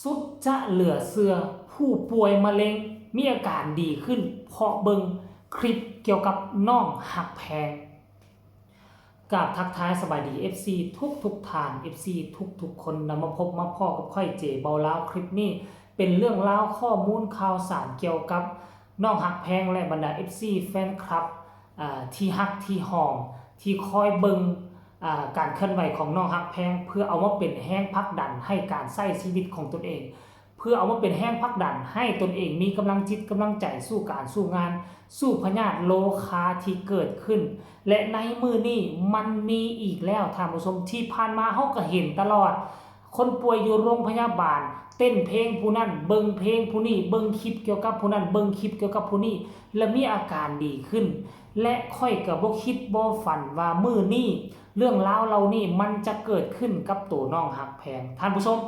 สุดจะเหลือเชื่อผู้ป่วยมะเร็งมีอาการดีขึ้นเพราะเบิ่งคลิปเกี่ยวกับน้องหักแพงกับทักทายสบายดี FC ทุกท่าน FC ทุกคนนำมาพบมาพ่อกับค่อยเจเบาลาวคลิปนี้เป็นเรื่องราวข้อมูลข่าวสารเกี่ยวกับน้องหักแพงและบรรดา FC แฟนคลับที่ฮักที่หอมที่คอยเบิ่งการเคลื่อนไหวของน้องฮักแพงเพื่อเอามาเป็นแห้งพักดันให้การใช้ชีวิตของตนเองเพื่อเอามาเป็นแห้งพักดันให้ตนเองมีกำลังจิตกำลังใจสู้การสู้งานสู้พยาธิโลคาที่เกิดขึ้นและในมือนี้มันมีอีกแล้วท่านผู้ชมที่ผ่านมาเฮาก็เห็นตลอดคนป่วยอยู่โรงพยาบาลเต้นเพลงผู้นั้นเบิ่งเพลงผู้นี้เบิ่งคลิปเกี่ยวกับผู้นั้นเบิ่งคลิปเกี่ยวกับผู้นี้และมีอาการดีขึ้นและค่อยก็บ่คิดบ่ฝันว่ามื้อนี้เรื่องราวเหล่านี้มันจะเกิดขึ้นกับตัวน้องหักแพงท่านผู้ชม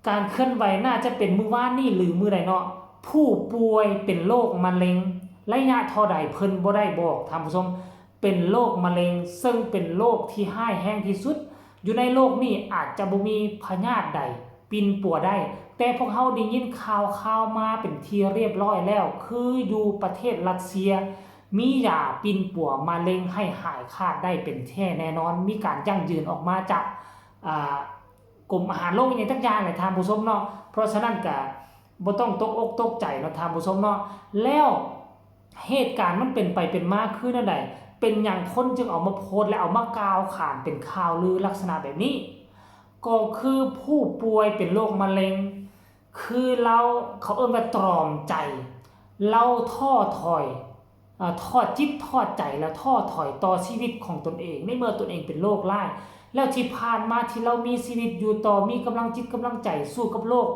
การเคลื่อนไหวน่าจะเป็นมื้อวานนี้หรือมื้อใดเนาะผู้ป่วยเป็นโรคมะเร็งระยะเท่าใดเพิ่นบ่ได้บอกท่านผู้ชมเป็นโรคมะเร็งซึ่งเป็นโรคที่ร้ายแรงที่สุดอยู่ในโลกนี้อาจจะบ่มีพยาธิใดปินป่วได้แต่พวกเฮาได้ยินข่าวมาเป็นที่เรียบร้อยแล้วคืออยู่ประเทศรัสเซียมียาปินป่วมะเร็งให้หายขาดได้เป็นแท้แน่นอนมีการยั่งยืนออกมาจากกรมอาหารโลกอย่างทักอย่างเลยท่านผู้ชมเนาะเพราะฉะนั้นก็บ่ต้องตกอกตกใจเนาะท่านผู้ชมเนาะแล้วเหตุการณ์มันเป็นไปเป็นมาคือนั่นใดเป็นอย่างคนจึงเอามาโพสต์และเอามากล่าวขานเป็นข่าวลือลักษณะแบบนี้ก็คือผู้ป่วยเป็นโรคมะเร็งคือเขาเอิ้นว่าตรอมใจเราท้อถอยทอดจิตทอดใจแล้วท้อถอยต่อชีวิตของตนเองในเมื่อตนเองเป็นโรคร้ายแล้วที่ผ่านมาที่เรามีชีวิตอยู่ต่อมีกำลังจิตกำลังใจสู้กับโรค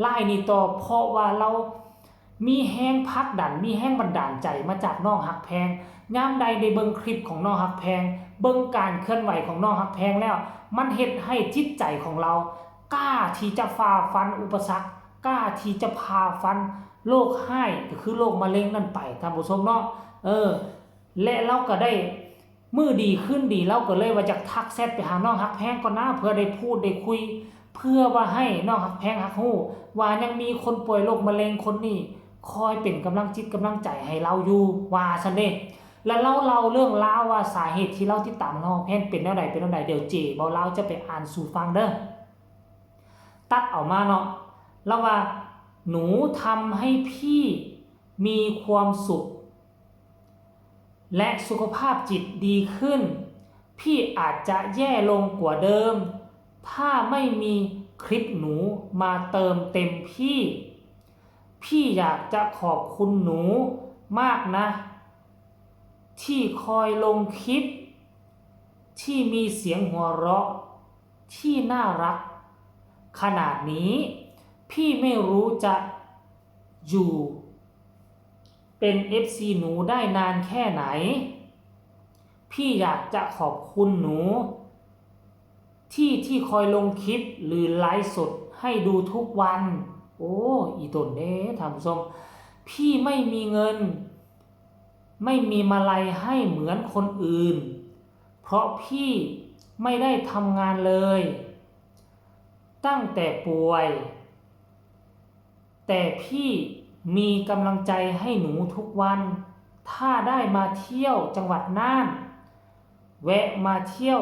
ร้ายนี้ต่อเพราะว่าเรามีแห้งพักดันมีแห้งบันดาลใจมาจากน้องหักแพงยามใดได้เบิ่งคลิปของน้องหักแพงเบิ่งการเคลื่อนไหวของน้องหักแพงแล้วมันเฮ็ดให้จิตใจของเรากล้าที่จะฝ่าฟันอุปสรรคกล้าที่จะพาฟันโรคร้ายก็คือโรคมะเร็งนั่นไปท่านผู้ชมเนาะและเราก็ได้มือดีขึ้นดีเราก็เลยว่าจะทักแชทไปหาน้องหักแพงก่อนนะเพื่อได้พูดได้คุยเพื่อว่าให้น้องหักแพงหักฮู้ว่ายังมีคนป่วยโรคมะเร็งคนนี้คอยเป็นกำลังจิตกำลังใจให้เราอยู่ว่าซั่นเด้แล้วเราเรื่องราวว่าสาเหตุที่เราติดตามน้องแพงเป็นแนวใดเดี๋ยวเจเบาเราจะไปอ่านสู่ฟังเด้อตัดออกมาเนาะแล้วว่าหนูทำให้พี่มีความสุขและสุขภาพจิตดีขึ้นพี่อาจจะแย่ลงกว่าเดิมถ้าไม่มีคลิปหนูมาเติมเต็มพี่อยากจะขอบคุณหนูมากนะที่คอยลงคลิปที่มีเสียงหัวเราะที่น่ารักขนาดนี้พี่ไม่รู้จะอยู่เป็น FC หนูได้นานแค่ไหนพี่อยากจะขอบคุณหนูที่คอยลงคลิปหรือไลฟ์สดให้ดูทุกวันโอ้อีตนเด้ท่านผู้ชมพี่ไม่มีเงินไม่มีมาลัยให้เหมือนคนอื่นเพราะพี่ไม่ได้ทำงานเลยตั้งแต่ป่วยแต่พี่มีกำลังใจให้หนูทุกวันถ้าได้มาเที่ยวจังหวัดน่านแวะมาเที่ยว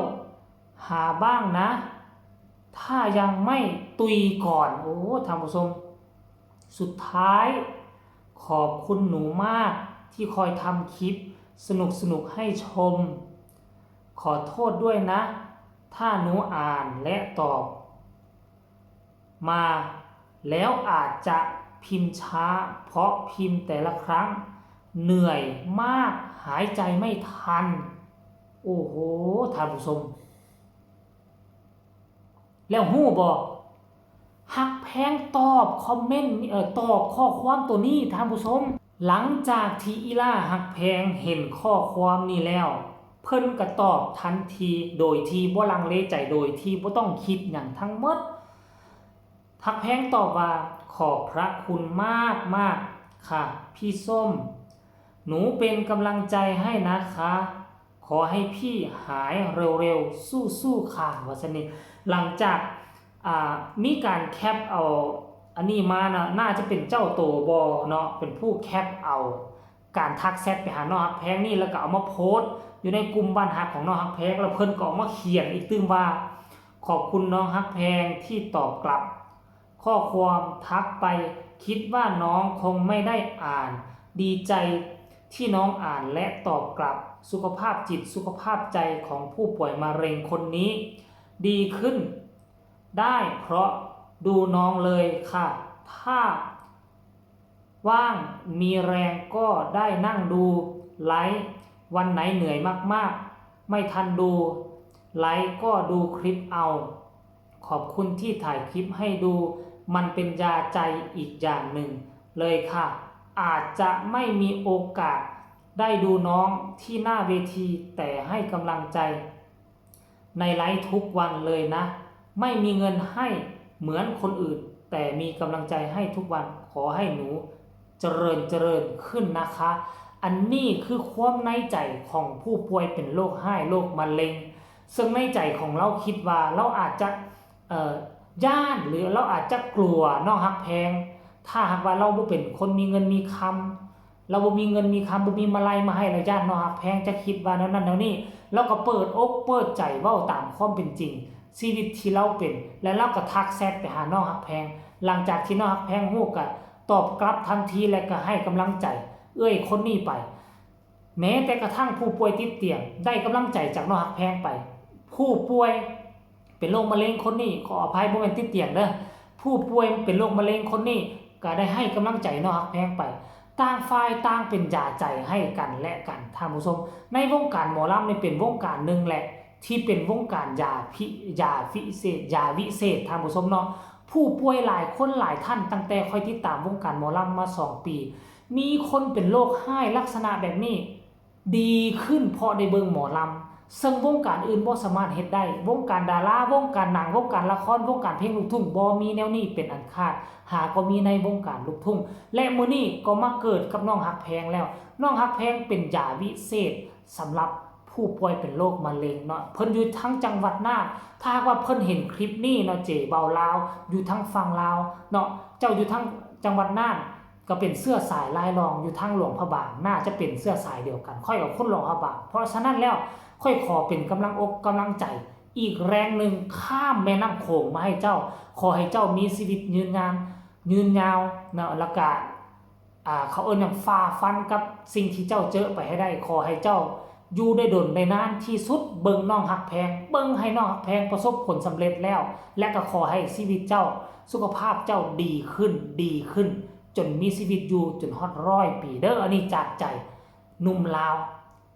หาบ้างนะถ้ายังไม่ตุยก่อนโอ้ท่านผู้ชมสุดท้ายขอบคุณหนูมากที่คอยทำคลิปสนุกให้ชมขอโทษด้วยนะถ้าหนูอ่านและตอบมาแล้วอาจจะพิมพ์ช้าเพราะพิมพ์แต่ละครั้งเหนื่อยมากหายใจไม่ทันโอ้โหท่านผู้ชมแล้วฮู้บ่หักแพงตอบคอมเมนต์ตอบข้อความตัวนี้ท่านผู้ชมหลังจากที่อีล่าหักแพงเห็นข้อความนี้แล้วเพิ่นก็ตอบทันทีโดยที่บ่ลังเลใจโดยที่บ่ต้องคิดหยังทั้งหมดหักแพงตอบว่าขอบพระคุณมากค่ะพี่ส้มหนูเป็นกำลังใจให้นะคะขอให้พี่หายเร็วๆสู้ๆค่ะว่าซั่นนี่หลังจาก มีการแคปเอาอันนี้มานะน่าจะเป็นเจ้าโตบอเนาะเป็นผู้แคปเอาการทักแชทไปหาน้องฮักแพงนี่แล้วก็เอามาโพสต์อยู่ในกลุ่มบ้านฮักของน้องฮักแพงแล้วเพิ่นก็ออกมาเขียนอีกตึงว่าขอบคุณน้องฮักแพงที่ตอบกลับข้อความทักไปคิดว่าน้องคงไม่ได้อ่านดีใจที่น้องอ่านและตอบกลับสุขภาพจิตสุขภาพใจของผู้ป่วยมะเร็งคนนี้ดีขึ้นได้เพราะดูน้องเลยค่ะถ้าว่างมีแรงก็ได้นั่งดูไลฟ์วันไหนเหนื่อยมากๆไม่ทันดูไลฟ์ก็ดูคลิปเอาขอบคุณที่ถ่ายคลิปให้ดูมันเป็นยาใจอีกอย่างหนึ่งเลยค่ะอาจจะไม่มีโอกาสได้ดูน้องที่หน้าเวทีแต่ให้กำลังใจในไลฟ์ทุกวันเลยนะไม่มีเงินให้เหมือนคนอื่นแต่มีกำลังใจให้ทุกวันขอให้หนูเจริญขึ้นนะคะอันนี้คือความในใจของผู้ป่วยเป็นโรคไห้โรคมะเร็งซึ่งในใจของเราคิดว่าเราอาจจะย่านหรือเราอาจจะกลัวน้องฮักแพงถ้าหากว่าเราบ่เป็นคนมีเงินมีคำเราบ่มีเงินมีคำบ่มีมาลัยมาให้เราย่านน้องฮักแพงจะคิดว่านั้นแล้วนี่เราก็เปิดอกเปิดใจเว้าตามความเป็นจริงชีวิตที่เราเป็นและเราก็ทักแชทไปหาน้องฮักแพงหลังจากที่น้องฮักแพงฮู้ก็ตอบกลับทันทีและก็ให้กำลังใจคนนี้ไปแม้แต่กระทั่งผู้ป่วยติดเตียงได้กำลังใจจากน้องฮักแพงไปผู้ป่วยเป็นโรคมะเร็งคนนี้ขออภัยบ่แม่นติดเตียงเด้อผู้ป่วยเป็นโรคมะเร็งคนนี้ก็ได้ให้กำลังใจน้องฮักแพงไปต่างฝ่ายต่างเป็นยาใจให้กันและกันท่านผู้ชมในวงการหมอลำนี่เป็นวงการหนึ่งแหละที่เป็นวงการยาวิเศษท่านผู้ชมเนาะผู้ป่วยหลายคนหลายท่านตั้งแต่ค่อยติดตามวงการหมอลำมา2ปีมีคนเป็นโรคไห้ลักษณะแบบนี้ดีขึ้นเพราะได้เบิ่งหมอลำซึ่งวงการอื่นบ่สามารถเฮ็ดได้วงการดาราวงการหนังวงการละครวงการเพลงลูกทุ่งบ่มีแนวนี้เป็นอันขาดหาก็มีในวงการลูกทุ่งและมื้อนี้ก็มาเกิดกับน้องฮักแพงแล้วน้องฮักแพงเป็นยาวิเศษสำหรับผู้ป่วยเป็นโรคมะเร็งเนาะเพิ่นอยู่ทั้งจังหวัดน่านถ้าหากว่าเพิ่นเห็นคลิปนี้เนาะเจ๋เบาลาวอยู่ทั้งฝั่งลาวเนาะเจ้าอยู่ทั้งจังหวัดน่านก็เป็นเสื้อสายลายรองอยู่ทางหลวงพระบางน่าจะเป็นเสื้อสายเดียวกันค่อยกับคนหลวงพระบางเพราะฉะนั้นแล้วค่อยขอเป็นกำลังอกกำลังใจอีกแรงหนึ่งข้ามแม่น้ำโขงมาให้เจ้าขอให้เจ้ามีชีวิตยืนยาวเนาะแล้วก็เขาอย่างฝ่าฟันกับสิ่งที่เจ้าเจอไปให้ได้ขอให้เจ้าอยู่ได้ดลได้นานที่สุดเบิ่งน้องฮักแพงเบิ่งให้น้องฮักแพงประสบผลสำเร็จแล้วและก็ขอให้ชีวิตเจ้าสุขภาพเจ้าดีขึ้นจนมีชีวิตอยู่จนฮอด100 ปีเด้ออันนี้จากใจหนุ่มลาว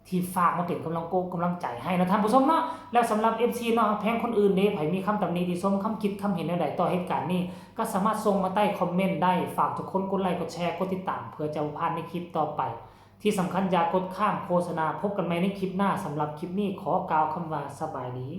ที่ฝากมาเป็นกำลังใจให้นะท่านผู้ชมเนาะแล้วสำหรับ FC น้องฮักแพงคนอื่นเด้ไผมีคำตำหนิติชมคำคิดคำเห็นใดต่อเหตุการณ์นี้ก็สามารถส่งมาใต้คอมเมนต์ได้ฝากทุกคนกดไลค์กดแชร์กดติดตามเพื่อจะบ่พลาดในคลิปต่อไปที่สำคัญอย่ากดข้ามโฆษณาพบกันใหม่ในคลิปหน้าสำหรับคลิปนี้ขอกล่าวคำว่าสบายดี